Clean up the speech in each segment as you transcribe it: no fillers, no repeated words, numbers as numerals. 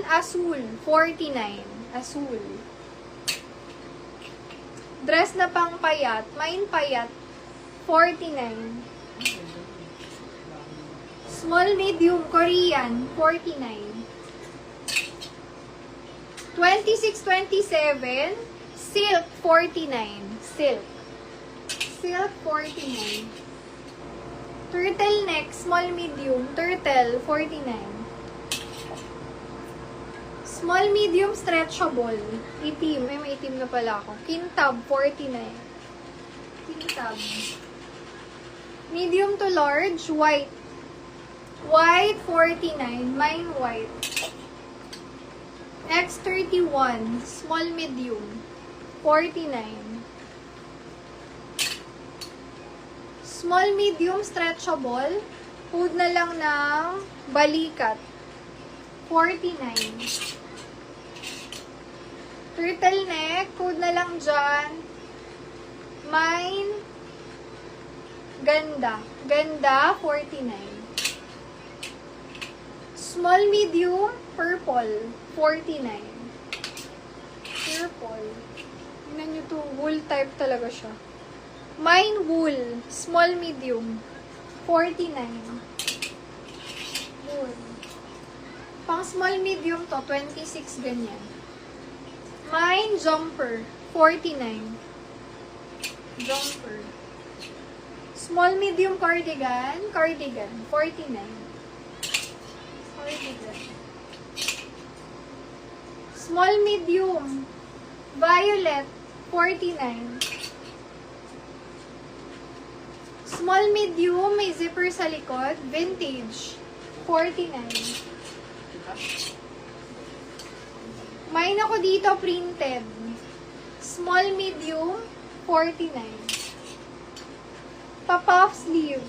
naman, Azul, 49. Azul. Dress na pang payat, mine payat, 49. Small, medium, Korean, 49. 26-27, silk, 49. Silk. Silk, 49. Turtleneck, small, medium, turtle, 49. Small, medium, stretchable, itim. May itim na pala ako. Kintab, 49. Kintab. Medium to large, white. White, 49. Mine white. X31, small, medium, 49. Small, medium, stretchable. Hood na lang ng balikat. 49. Turtleneck. Hood na lang dyan. Mine. Ganda. Ganda, 49. Small, medium, purple, 49. Purple. Tingnan nyo to. Wool type talaga siya. Mine wool. Small, medium. 49. Wool. Pang small, medium to. 26, ganyan. Mine jumper. 49. Jumper. Small, medium cardigan. Cardigan. 49. Cardigan. Small, medium. Violet. 49. Small, medium, may zipper sa likod. Vintage. 49. May ako dito printed. Small, medium, 49. Pa-puff sleeve.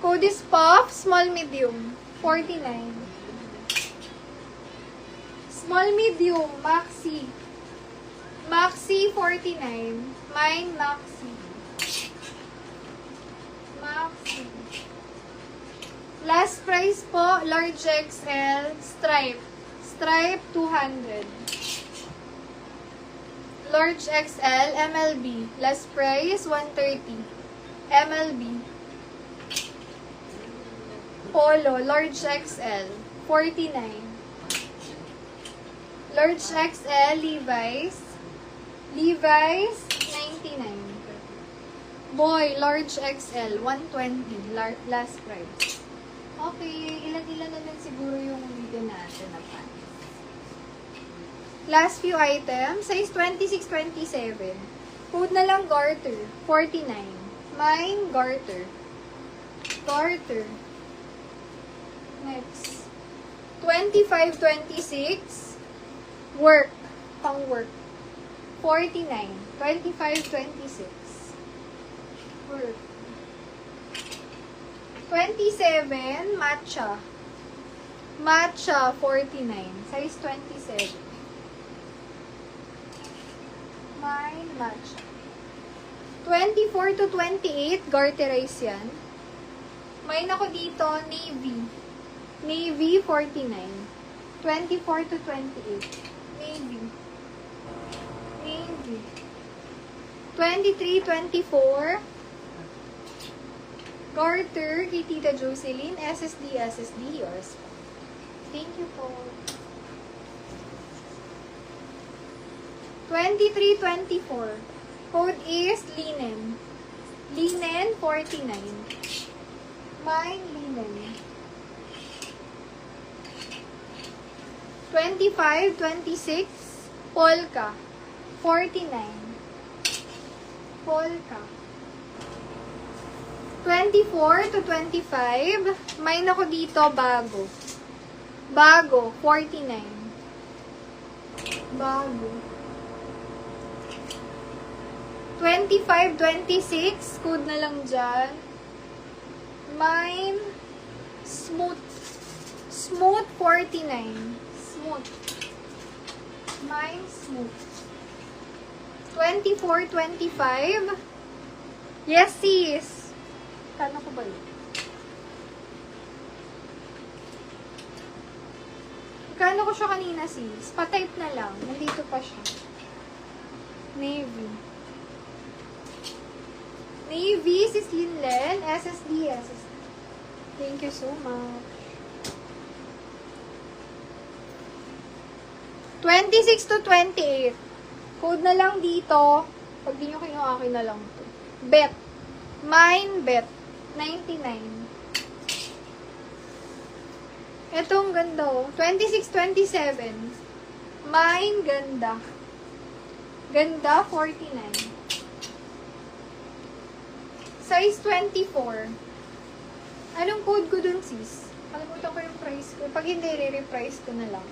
Code is puff, small, medium, 49. Small, medium, maxi. Maxi, 49. Mine, maxi. Maxi. Last price po, large XL, stripe. Stripe, 200. Large XL, MLB. Last price, 130. MLB. Polo, large XL, 49. Large XL, Levi's. Levi's, 99. Boy, large XL, 120. Last price. Okay, ilan-ilan na lang siguro yung video natin na pants. Last few items, size 26-27. Code na lang garter, 49. Mine, garter. Garter. Next. 25-26. Work. Pang work. 49. 25-26. Work. 27, matcha. Matcha, 49. Size 27. Mine, matcha. 24-28, garterize yan. Mine ako dito, navy. Navy, 49. 24-28. Navy. Navy. 23-24. Garter, kay Tita Jocelyn. SSD, yours. Thank you po. 23-24. Code is linen. Linen, 49. Mine, linen. 25-26. Polka. 49. Polka. 24-25. Mine ako dito, bago. Bago, 49. Bago. 25-26. Code na lang dyan. Mine, smooth. Smooth, 49. Smooth. Mine, smooth. 24-25. Yes, sis. Kano ko ba yun? Kano ko siya kanina, sis? Pa-type na lang. Nandito pa siya. Navy. Navy, sis Linlen. SSD. Thank you so much. 26 to 28. Code na lang dito. Pag di nyo kinuha, akin na lang to. Bet. Mine bet. 99. Ito ang ganda oh. 26, 27. Mine ganda. Ganda, 49. Size 24. Anong code ko dun, sis? Kalimutan ko yung price ko. Pag hindi, re-reprice ko na lang.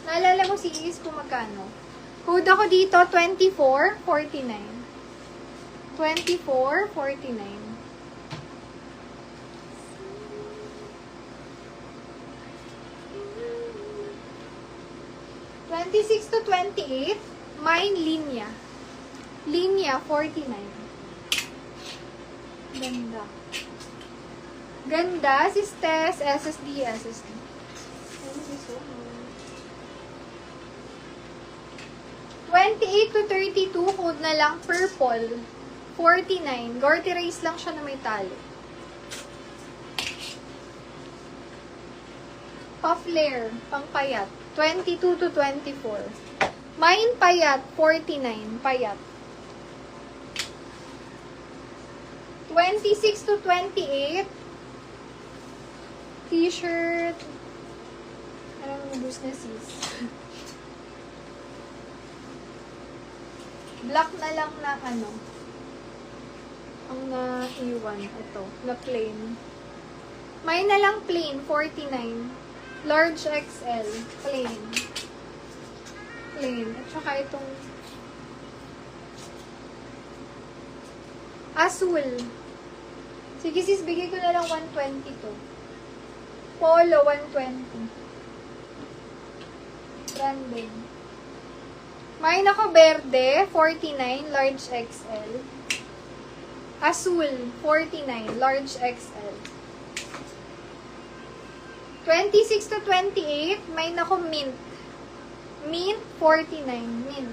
Naalala mo si Is kung magkano? Code ako dito, 24, 49. 24, 49. 26 to 28, mine linya. Linya, 49. Ganda. Ganda, sis Tess, SSD. Thank you so much. 28 to 32, code na lang, purple. 49. Gorty Race lang siya na may tali. Puff Lair, pang payat. 22 to 24. Mine payat, 49. Payat. 26 to 28. T-shirt. Anong businesses? Black na lang na ano. Ang na-iwan. Ito. Na plain. Mine na lang plain, 49. Large XL. Plain. Plain. At saka itong Azul. Sige sis, bigay ko na lang 120 to. Polo, 120. Branding. Mine ako berde, 49, large XL. Azul, 49, large XL. 26 to 28, mine ako mint. Mint, 49, mint.